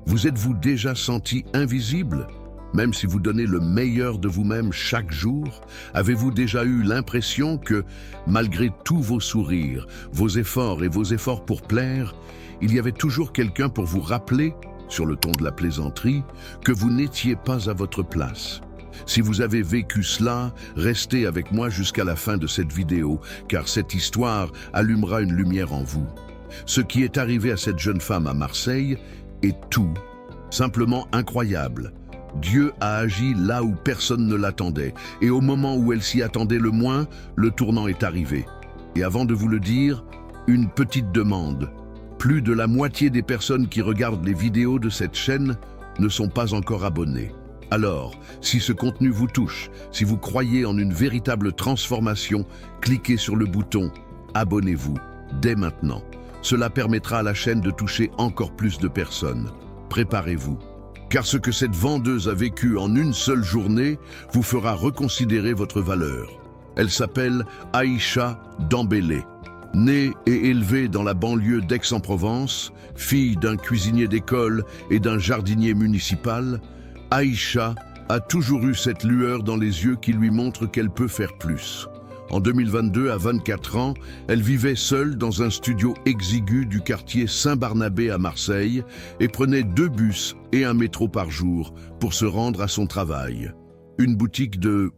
Vous êtes-vous déjà senti invisible? Même si vous donnez le meilleur de vous-même chaque jour, avez-vous déjà eu l'impression que, malgré tous vos sourires, vos efforts et vos efforts pour plaire, il y avait toujours quelqu'un pour vous rappeler, sur le ton de la plaisanterie, que vous n'étiez pas à votre place? Si vous avez vécu cela, restez avec moi jusqu'à la fin de cette vidéo, car cette histoire allumera une lumière en vous. Ce qui est arrivé à cette jeune femme à Marseille est tout simplement incroyable. Dieu a agi là où personne ne l'attendait, et au moment où elle s'y attendait le moins, le tournant est arrivé. Et avant de vous le dire, une petite demande. Plus de la moitié des personnes qui regardent les vidéos de cette chaîne ne sont pas encore abonnées. Alors, si ce contenu vous touche, si vous croyez en une véritable transformation, cliquez sur le bouton « Abonnez-vous » dès maintenant. Cela permettra à la chaîne de toucher encore plus de personnes. Préparez-vous, car ce que cette vendeuse a vécu en une seule journée vous fera reconsidérer votre valeur. Elle s'appelle Aïcha Dembélé. Née et élevée dans la banlieue d'Aix-en-Provence, fille d'un cuisinier d'école et d'un jardinier municipal, Aïcha a toujours eu cette lueur dans les yeux qui lui montre qu'elle peut faire plus. En 2022, à 24 ans, elle vivait seule dans un studio exigu du quartier Saint-Barnabé à Marseille et prenait 2 bus et un métro par jour pour se rendre à son travail. Une boutique de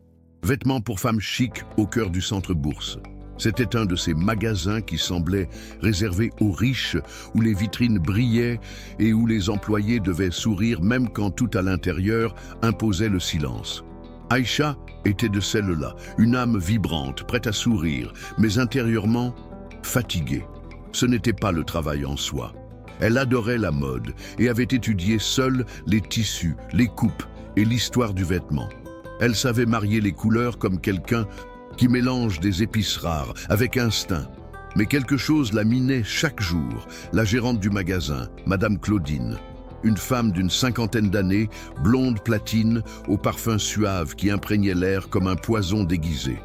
vêtements pour femmes chic au cœur du centre Bourse. C'était un de ces magasins qui semblaient réservés aux riches, où les vitrines brillaient et où les employés devaient sourire même quand tout à l'intérieur imposait le silence. Aïcha était de celle-là, une âme vibrante, prête à sourire, mais intérieurement fatiguée. Ce n'était pas le travail en soi. Elle adorait la mode et avait étudié seule les tissus, les coupes et l'histoire du vêtement. Elle savait marier les couleurs comme quelqu'un qui mélange des épices rares, avec instinct. Mais quelque chose la minait chaque jour, la gérante du magasin, Madame Claudine. Une femme d'une 50aine d'années, blonde platine, au parfum suave qui imprégnait l'air comme un poison déguisé.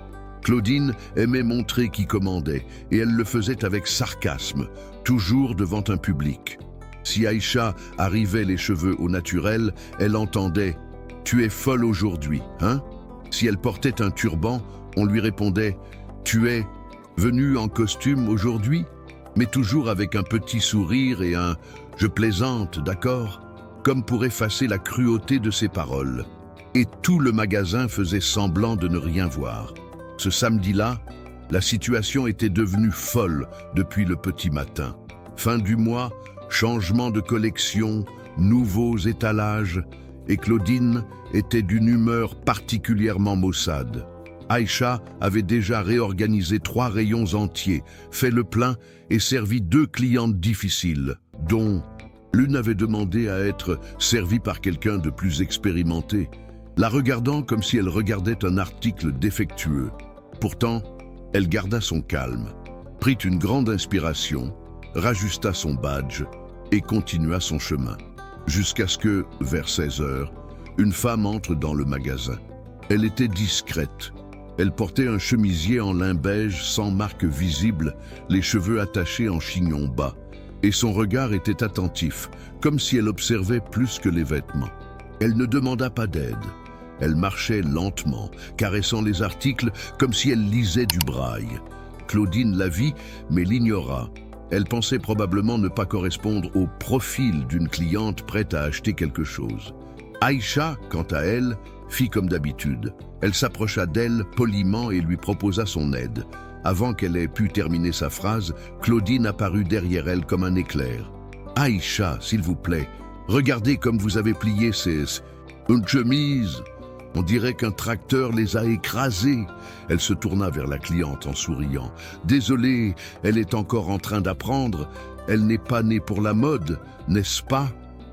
Claudine aimait montrer qui commandait, et elle le faisait avec sarcasme, toujours devant un public. Si Aïcha arrivait les cheveux au naturel, elle entendait « Tu es folle aujourd'hui, hein ?» Si elle portait un turban, on lui répondait « Tu es venue en costume aujourd'hui ?» mais toujours avec un petit sourire et un « Je plaisante, d'accord ?» comme pour effacer la cruauté de ses paroles. Et tout le magasin faisait semblant de ne rien voir. Ce samedi-là, la situation était devenue folle depuis le petit matin. Fin du mois, changement de collection, nouveaux étalages, et Claudine était d'une humeur particulièrement maussade. Aïcha avait déjà réorganisé 3 rayons entiers, fait le plein et servi 2 clientes difficiles, dont l'une avait demandé à être servie par quelqu'un de plus expérimenté, la regardant comme si elle regardait un article défectueux. Pourtant, elle garda son calme, prit une grande inspiration, rajusta son badge et continua son chemin. Jusqu'à ce que, vers 16 heures, une femme entre dans le magasin. Elle était discrète. Elle portait un chemisier en lin beige sans marque visible, les cheveux attachés en chignon bas, et son regard était attentif, comme si elle observait plus que les vêtements. Elle ne demanda pas d'aide. Elle marchait lentement, caressant les articles comme si elle lisait du braille. Claudine la vit, mais l'ignora. Elle pensait probablement ne pas correspondre au profil d'une cliente prête à acheter quelque chose. Aïcha, quant à elle, fit comme d'habitude. Elle s'approcha d'elle poliment et lui proposa son aide. Avant qu'elle ait pu terminer sa phrase, Claudine apparut derrière elle comme un éclair. « Aïcha, s'il vous plaît, regardez comme vous avez plié une chemise. On dirait qu'un tracteur les a écrasés. » Elle se tourna vers la cliente en souriant. « Désolée, elle est encore en train d'apprendre. Elle n'est pas née pour la mode, n'est-ce pas ?»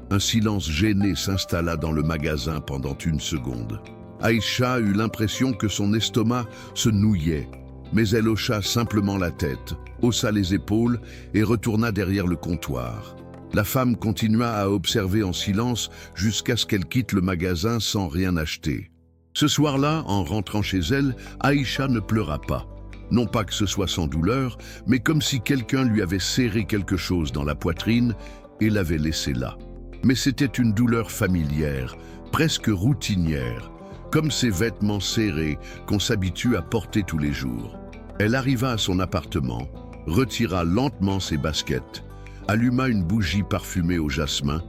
Un silence gêné s'installa dans le magasin pendant une seconde. Aïcha eut l'impression que son estomac se nouillait, mais elle hocha simplement la tête, haussa les épaules et retourna derrière le comptoir. La femme continua à observer en silence jusqu'à ce qu'elle quitte le magasin sans rien acheter. Ce soir-là, en rentrant chez elle, Aïcha ne pleura pas. Non pas que ce soit sans douleur, mais comme si quelqu'un lui avait serré quelque chose dans la poitrine et l'avait laissé là. Mais c'était une douleur familière, presque routinière, comme ces vêtements serrés qu'on s'habitue à porter tous les jours. Elle arriva à son appartement, retira lentement ses baskets, alluma une bougie parfumée au jasmin,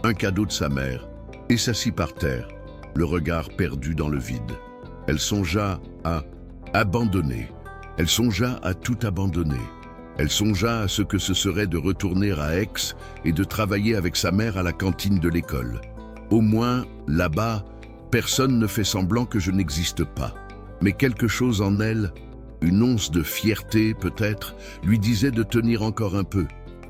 un cadeau de sa mère, et s'assit par terre, le regard perdu dans le vide. Elle songea à abandonner. Elle songea à tout abandonner. Elle songea à ce que ce serait de retourner à Aix et de travailler avec sa mère à la cantine de l'école. Au moins, là-bas, personne ne fait semblant que je n'existe pas. Mais quelque chose en elle, une once de fierté peut-être, lui disait de tenir encore un peu,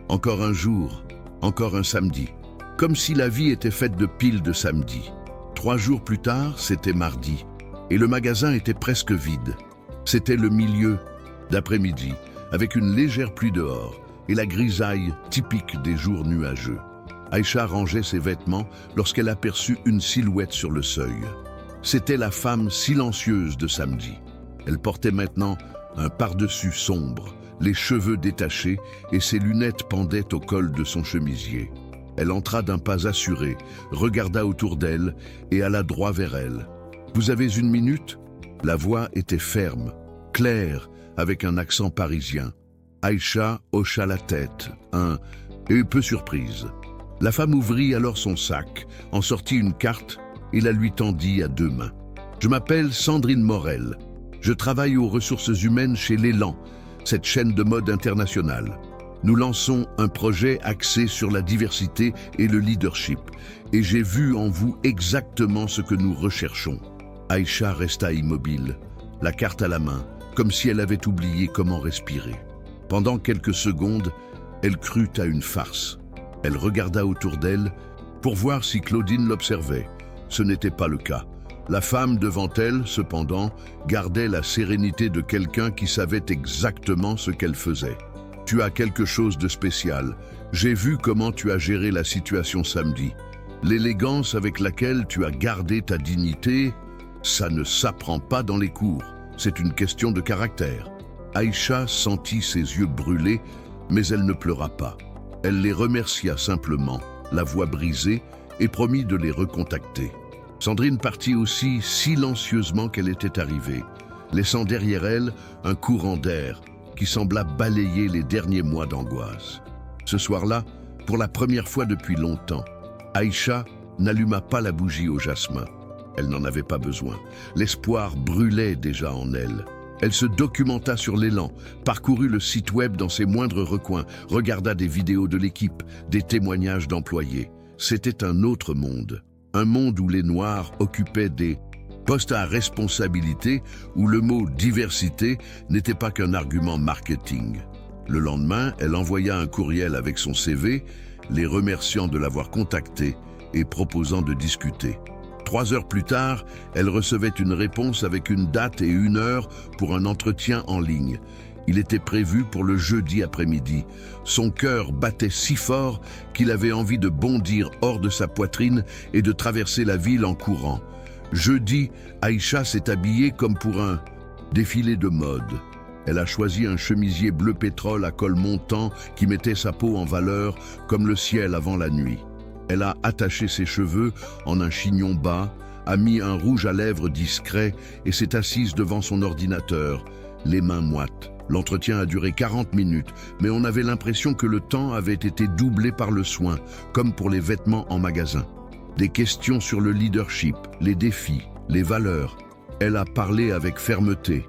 encore un jour, encore un samedi. Comme si la vie était faite de piles de samedis. 3 jours plus tard, c'était mardi, et le magasin était presque vide. C'était le milieu d'après-midi, avec une légère pluie dehors et la grisaille typique des jours nuageux. Aïcha rangeait ses vêtements lorsqu'elle aperçut une silhouette sur le seuil. C'était la femme silencieuse de samedi. Elle portait maintenant un pardessus sombre, les cheveux détachés et ses lunettes pendaient au col de son chemisier. Elle entra d'un pas assuré, regarda autour d'elle et alla droit vers elle. « Vous avez 1 minute ?» La voix était ferme, claire, avec un accent parisien. Aïcha hocha la tête, et peu surprise. La femme ouvrit alors son sac, en sortit une carte et la lui tendit à 2 mains. « Je m'appelle Sandrine Morel. Je travaille aux ressources humaines chez L'Élan, cette chaîne de mode internationale. Nous lançons un projet axé sur la diversité et le leadership, et j'ai vu en vous exactement ce que nous recherchons. » Aïcha resta immobile, la carte à la main, comme si elle avait oublié comment respirer. Pendant quelques secondes, elle crut à une farce. Elle regarda autour d'elle pour voir si Claudine l'observait. Ce n'était pas le cas. La femme devant elle, cependant, gardait la sérénité de quelqu'un qui savait exactement ce qu'elle faisait. « Tu as quelque chose de spécial. J'ai vu comment tu as géré la situation samedi. L'élégance avec laquelle tu as gardé ta dignité, ça ne s'apprend pas dans les cours. C'est une question de caractère. » Aïcha sentit ses yeux brûler, mais elle ne pleura pas. Elle les remercia simplement, la voix brisée, et promit de les recontacter. Sandrine partit aussi silencieusement qu'elle était arrivée, laissant derrière elle un courant d'air qui sembla balayer les derniers mois d'angoisse. Ce soir-là, pour la première fois depuis longtemps, Aïcha n'alluma pas la bougie au jasmin. Elle n'en avait pas besoin. L'espoir brûlait déjà en elle. Elle se documenta sur L'Élan, parcourut le site web dans ses moindres recoins, regarda des vidéos de l'équipe, des témoignages d'employés. C'était un autre monde. Un monde où les Noirs occupaient des postes à responsabilité, où le mot « diversité » n'était pas qu'un argument marketing. Le lendemain, elle envoya un courriel avec son CV, les remerciant de l'avoir contacté et proposant de discuter. 3 heures plus tard, elle recevait une réponse avec une date et une heure pour un entretien en ligne. Il était prévu pour le jeudi après-midi. Son cœur battait si fort qu'il avait envie de bondir hors de sa poitrine et de traverser la ville en courant. Jeudi, Aïcha s'est habillée comme pour un défilé de mode. Elle a choisi un chemisier bleu pétrole à col montant qui mettait sa peau en valeur comme le ciel avant la nuit. Elle a attaché ses cheveux en un chignon bas, a mis un rouge à lèvres discret et s'est assise devant son ordinateur, les mains moites. L'entretien a duré 40 minutes, mais on avait l'impression que le temps avait été doublé par le soin, comme pour les vêtements en magasin. Des questions sur le leadership, les défis, les valeurs. Elle a parlé avec fermeté,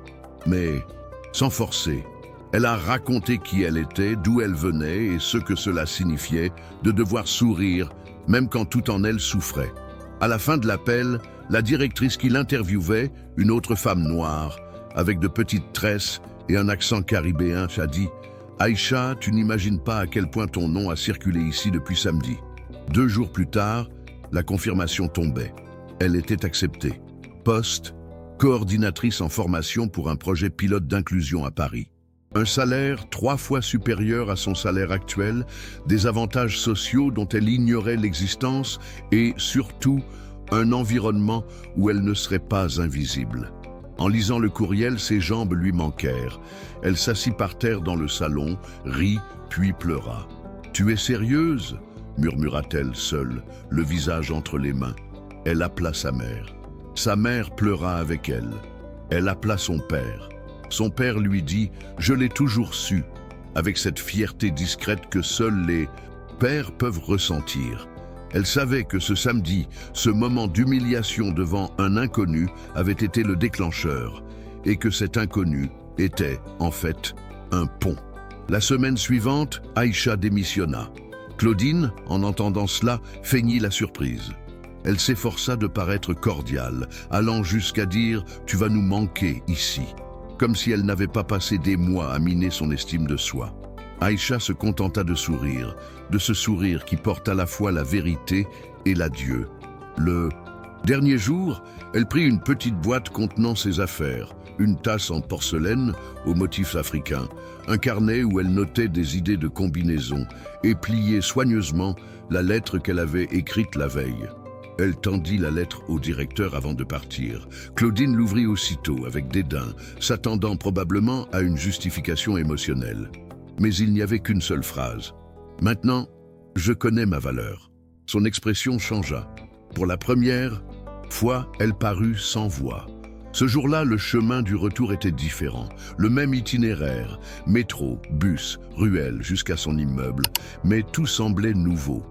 mais sans forcer. Elle a raconté qui elle était, d'où elle venait et ce que cela signifiait, de devoir sourire, même quand tout en elle souffrait. À la fin de l'appel, la directrice qui l'interviewait, une autre femme noire, avec de petites tresses et un accent caribéen, a dit « Aïcha, tu n'imagines pas à quel point ton nom a circulé ici depuis samedi. » 2 jours plus tard, la confirmation tombait. Elle était acceptée. Poste, coordinatrice en formation pour un projet pilote d'inclusion à Paris. Un salaire 3 fois supérieur à son salaire actuel, des avantages sociaux dont elle ignorait l'existence et, surtout, un environnement où elle ne serait pas invisible. En lisant le courriel, ses jambes lui manquèrent. Elle s'assit par terre dans le salon, rit, puis pleura. « Tu es sérieuse ? murmura-t-elle seule, le visage entre les mains. Elle appela sa mère. Sa mère pleura avec elle. Elle appela son père. Son père lui dit « Je l'ai toujours su », avec cette fierté discrète que seuls les pères peuvent ressentir. Elle savait que ce samedi, ce moment d'humiliation devant un inconnu avait été le déclencheur, et que cet inconnu était, en fait, un pont. La semaine suivante, Aïcha démissionna. Claudine, en entendant cela, feignit la surprise. Elle s'efforça de paraître cordiale, allant jusqu'à dire « Tu vas nous manquer ici », comme si elle n'avait pas passé des mois à miner son estime de soi. Aïcha se contenta de sourire, de ce sourire qui porte à la fois la vérité et l'adieu. Le dernier jour, elle prit une petite boîte contenant ses affaires, une tasse en porcelaine aux motifs africains, un carnet où elle notait des idées de combinaison et pliait soigneusement la lettre qu'elle avait écrite la veille. Elle tendit la lettre au directeur avant de partir. Claudine l'ouvrit aussitôt avec dédain, s'attendant probablement à une justification émotionnelle. Mais il n'y avait qu'une seule phrase. « Maintenant, je connais ma valeur. » Son expression changea. Pour la première fois, elle parut sans voix. Ce jour-là, le chemin du retour était différent. Le même itinéraire, métro, bus, ruelle jusqu'à son immeuble, mais tout semblait nouveau.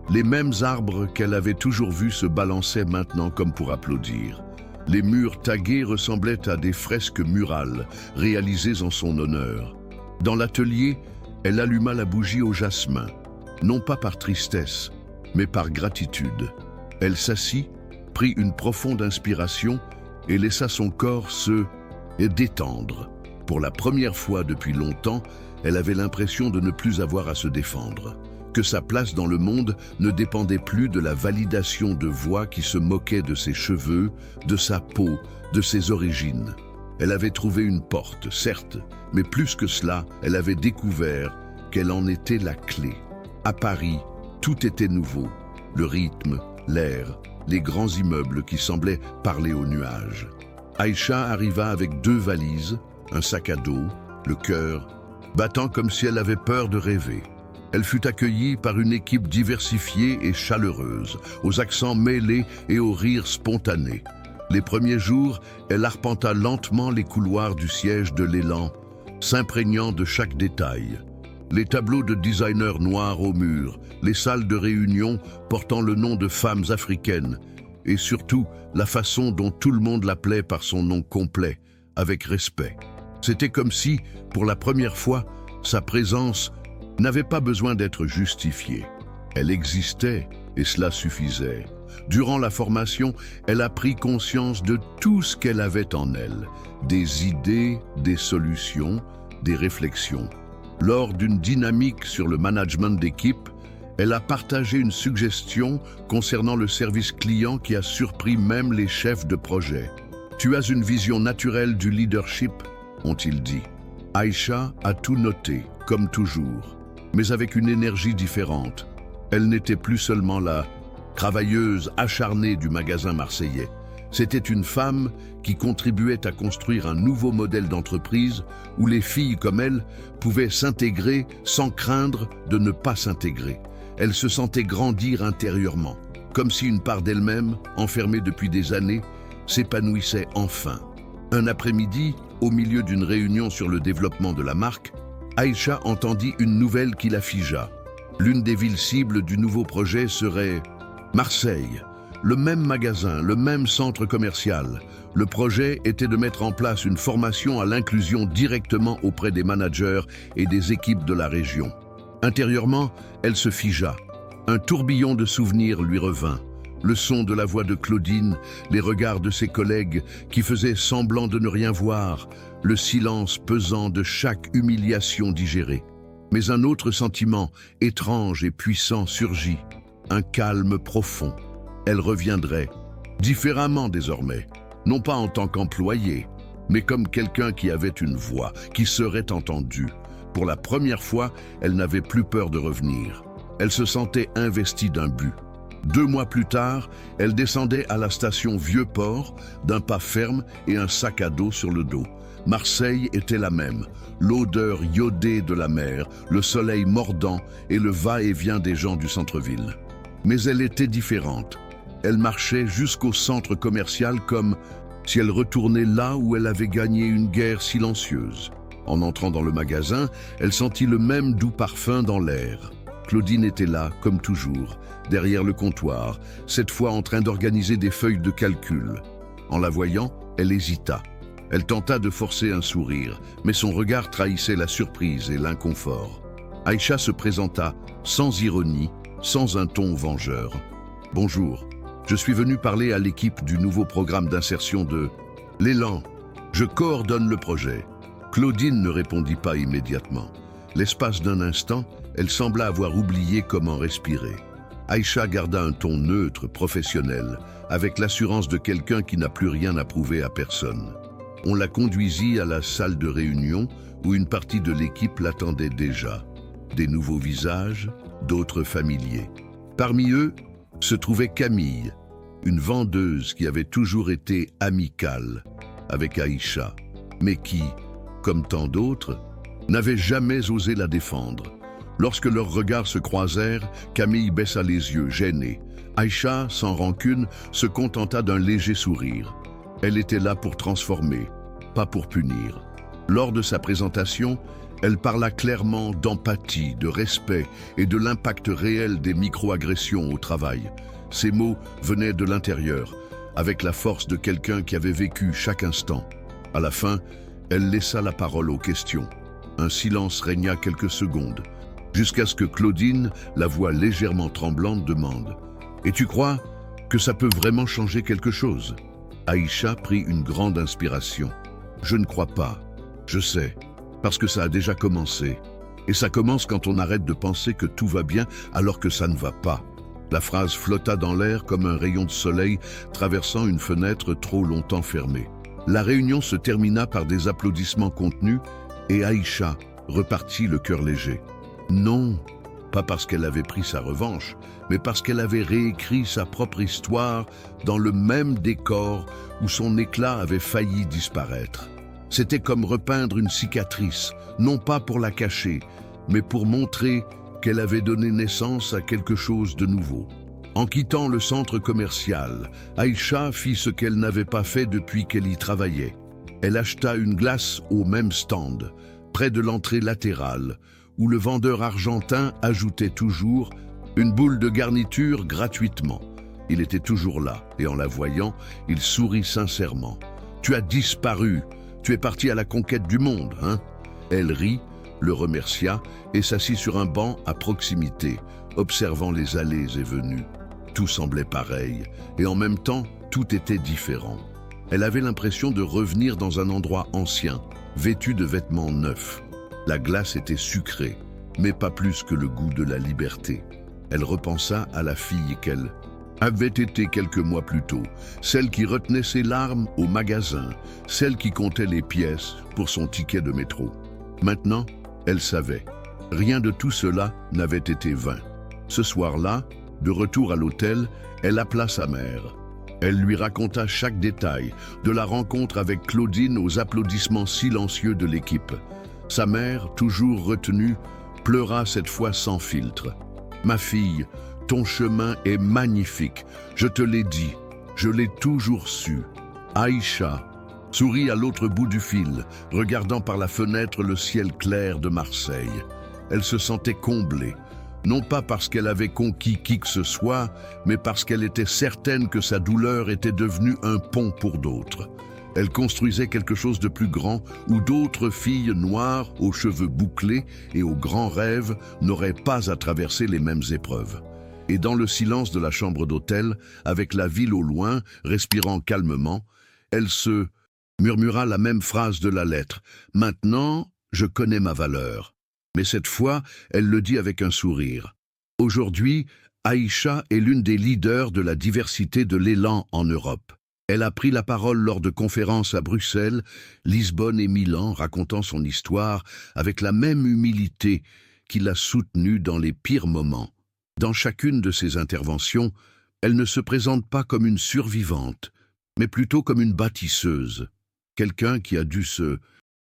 Les mêmes arbres qu'elle avait toujours vus se balançaient maintenant comme pour applaudir. Les murs tagués ressemblaient à des fresques murales réalisées en son honneur. Dans l'atelier, elle alluma la bougie au jasmin, non pas par tristesse, mais par gratitude. Elle s'assit, prit une profonde inspiration et laissa son corps se détendre. Pour la première fois depuis longtemps, elle avait l'impression de ne plus avoir à se défendre, que sa place dans le monde ne dépendait plus de la validation de voix qui se moquaient de ses cheveux, de sa peau, de ses origines. Elle avait trouvé une porte, certes, mais plus que cela, elle avait découvert qu'elle en était la clé. À Paris, tout était nouveau. Le rythme, l'air, les grands immeubles qui semblaient parler aux nuages. Aïcha arriva avec 2 valises, un sac à dos, le cœur battant comme si elle avait peur de rêver. Elle fut accueillie par une équipe diversifiée et chaleureuse, aux accents mêlés et aux rires spontanés. Les premiers jours, elle arpenta lentement les couloirs du siège de l'Élan, s'imprégnant de chaque détail. Les tableaux de designers noirs au mur, les salles de réunion portant le nom de femmes africaines, et surtout la façon dont tout le monde l'appelait par son nom complet, avec respect. C'était comme si, pour la première fois, sa présence n'avait pas besoin d'être justifiée. Elle existait et cela suffisait. Durant la formation, elle a pris conscience de tout ce qu'elle avait en elle, des idées, des solutions, des réflexions. Lors d'une dynamique sur le management d'équipe, elle a partagé une suggestion concernant le service client qui a surpris même les chefs de projet. « Tu as une vision naturelle du leadership », ont-ils dit. Aïcha a tout noté, comme toujours, mais avec une énergie différente. Elle n'était plus seulement la travailleuse acharnée du magasin marseillais. C'était une femme qui contribuait à construire un nouveau modèle d'entreprise où les filles comme elle pouvaient s'intégrer sans craindre de ne pas s'intégrer. Elle se sentait grandir intérieurement, comme si une part d'elle-même, enfermée depuis des années, s'épanouissait enfin. Un après-midi, au milieu d'une réunion sur le développement de la marque, Aïcha entendit une nouvelle qui la figea. L'une des villes cibles du nouveau projet serait Marseille. Le même magasin, le même centre commercial. Le projet était de mettre en place une formation à l'inclusion directement auprès des managers et des équipes de la région. Intérieurement, elle se figea. Un tourbillon de souvenirs lui revint. Le son de la voix de Claudine, les regards de ses collègues qui faisaient semblant de ne rien voir, le silence pesant de chaque humiliation digérée. Mais un autre sentiment, étrange et puissant, surgit. Un calme profond. Elle reviendrait, différemment désormais, non pas en tant qu'employée, mais comme quelqu'un qui avait une voix, qui serait entendu. Pour la première fois, elle n'avait plus peur de revenir. Elle se sentait investie d'un but. 2 mois plus tard, elle descendait à la station Vieux-Port, d'un pas ferme et un sac à dos sur le dos. Marseille était la même, l'odeur iodée de la mer, le soleil mordant et le va-et-vient des gens du centre-ville. Mais elle était différente. Elle marchait jusqu'au centre commercial comme si elle retournait là où elle avait gagné une guerre silencieuse. En entrant dans le magasin, elle sentit le même doux parfum dans l'air. Claudine était là, comme toujours, derrière le comptoir, cette fois en train d'organiser des feuilles de calcul. En la voyant, elle hésita. Elle tenta de forcer un sourire, mais son regard trahissait la surprise et l'inconfort. Aïcha se présenta, sans ironie, sans un ton vengeur. « Bonjour, je suis venu parler à l'équipe du nouveau programme d'insertion de l'Élan. Je coordonne le projet. » Claudine ne répondit pas immédiatement. L'espace d'un instant, elle sembla avoir oublié comment respirer. Aïcha garda un ton neutre, professionnel, avec l'assurance de quelqu'un qui n'a plus rien à prouver à personne. On la conduisit à la salle de réunion où une partie de l'équipe l'attendait déjà. Des nouveaux visages, d'autres familiers. Parmi eux se trouvait Camille, une vendeuse qui avait toujours été amicale avec Aïcha, mais qui, comme tant d'autres, n'avait jamais osé la défendre. Lorsque leurs regards se croisèrent, Camille baissa les yeux, gênée. Aïcha, sans rancune, se contenta d'un léger sourire. Elle était là pour transformer, pas pour punir. Lors de sa présentation, elle parla clairement d'empathie, de respect et de l'impact réel des micro-agressions au travail. Ces mots venaient de l'intérieur, avec la force de quelqu'un qui avait vécu chaque instant. À la fin, elle laissa la parole aux questions. Un silence régna quelques secondes, jusqu'à ce que Claudine, la voix légèrement tremblante, demande « Et tu crois que ça peut vraiment changer quelque chose ?» Aïcha prit une grande inspiration. « Je ne crois pas. Je sais, parce que ça a déjà commencé. Et ça commence quand on arrête de penser que tout va bien alors que ça ne va pas. » La phrase flotta dans l'air comme un rayon de soleil traversant une fenêtre trop longtemps fermée. La réunion se termina par des applaudissements contenus et Aïcha repartit le cœur léger. Non, pas parce qu'elle avait pris sa revanche, mais parce qu'elle avait réécrit sa propre histoire dans le même décor où son éclat avait failli disparaître. C'était comme repeindre une cicatrice, non pas pour la cacher, mais pour montrer qu'elle avait donné naissance à quelque chose de nouveau. En quittant le centre commercial, Aïcha fit ce qu'elle n'avait pas fait depuis qu'elle y travaillait. Elle acheta une glace au même stand, près de l'entrée latérale, où le vendeur argentin ajoutait toujours une boule de garniture gratuitement. Il était toujours là, et en la voyant, il sourit sincèrement. « Tu as disparu, tu es parti à la conquête du monde, hein ?» Elle rit, le remercia et s'assit sur un banc à proximité, observant les allées et venues. Tout semblait pareil, et en même temps, tout était différent. Elle avait l'impression de revenir dans un endroit ancien, vêtu de vêtements neufs. La glace était sucrée, mais pas plus que le goût de la liberté. Elle repensa à la fille qu'elle avait été quelques mois plus tôt, celle qui retenait ses larmes au magasin, celle qui comptait les pièces pour son ticket de métro. Maintenant, elle savait. Rien de tout cela n'avait été vain. Ce soir-là, de retour à l'hôtel, elle appela sa mère. Elle lui raconta chaque détail, de la rencontre avec Claudine aux applaudissements silencieux de l'équipe. Sa mère, toujours retenue, pleura cette fois sans filtre. « Ma fille, ton chemin est magnifique, je te l'ai dit, je l'ai toujours su. » Aïcha sourit à l'autre bout du fil, regardant par la fenêtre le ciel clair de Marseille. Elle se sentait comblée. Non pas parce qu'elle avait conquis qui que ce soit, mais parce qu'elle était certaine que sa douleur était devenue un pont pour d'autres. Elle construisait quelque chose de plus grand, où d'autres filles noires, aux cheveux bouclés et aux grands rêves, n'auraient pas à traverser les mêmes épreuves. Et dans le silence de la chambre d'hôtel, avec la ville au loin, respirant calmement, elle se murmura la même phrase de la lettre. « Maintenant, je connais ma valeur. » Mais cette fois, elle le dit avec un sourire. Aujourd'hui, Aïcha est l'une des leaders de la diversité de l'élan en Europe. Elle a pris la parole lors de conférences à Bruxelles, Lisbonne et Milan, racontant son histoire avec la même humilité qui l'a soutenue dans les pires moments. Dans chacune de ses interventions, elle ne se présente pas comme une survivante, mais plutôt comme une bâtisseuse, quelqu'un qui a dû se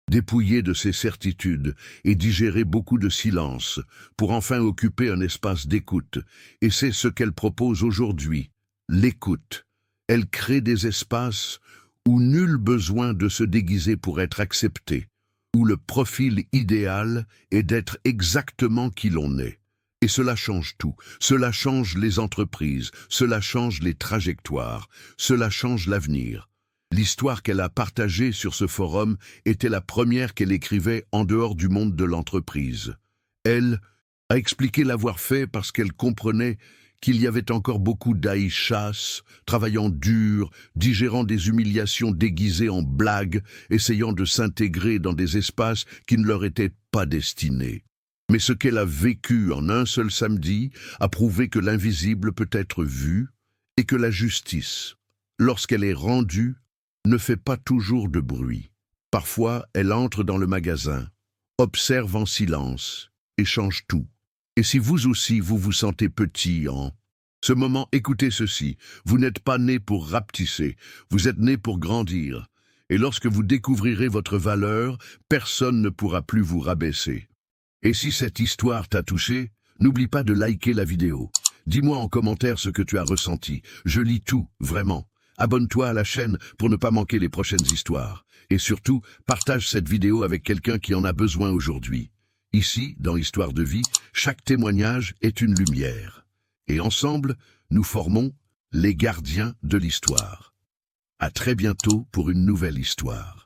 dépouiller de ses certitudes et digérer beaucoup de silence pour enfin occuper un espace d'écoute. Et c'est ce qu'elle propose aujourd'hui, l'écoute. Elle crée des espaces où nul besoin de se déguiser pour être accepté, où le profil idéal est d'être exactement qui l'on est. Et cela change tout. Cela change les entreprises, cela change les trajectoires, cela change l'avenir. L'histoire qu'elle a partagée sur ce forum était la première qu'elle écrivait en dehors du monde de l'entreprise. Elle a expliqué l'avoir fait parce qu'elle comprenait qu'il y avait encore beaucoup d'Aïchas, travaillant dur, digérant des humiliations déguisées en blagues, essayant de s'intégrer dans des espaces qui ne leur étaient pas destinés. Mais ce qu'elle a vécu en un seul samedi a prouvé que l'invisible peut être vu et que la justice, lorsqu'elle est rendue, ne fait pas toujours de bruit. Parfois, elle entre dans le magasin, observe en silence et change tout. Et si vous aussi vous vous sentez petit en ce moment, écoutez ceci. Vous n'êtes pas né pour rapetisser, vous êtes né pour grandir. Et lorsque vous découvrirez votre valeur, personne ne pourra plus vous rabaisser. Et si cette histoire t'a touché, n'oublie pas de liker la vidéo. Dis-moi en commentaire ce que tu as ressenti. Je lis tout, vraiment. Abonne-toi à la chaîne pour ne pas manquer les prochaines histoires. Et surtout, partage cette vidéo avec quelqu'un qui en a besoin aujourd'hui. Ici, dans Histoire de vie, chaque témoignage est une lumière. Et ensemble, nous formons les gardiens de l'histoire. À très bientôt pour une nouvelle histoire.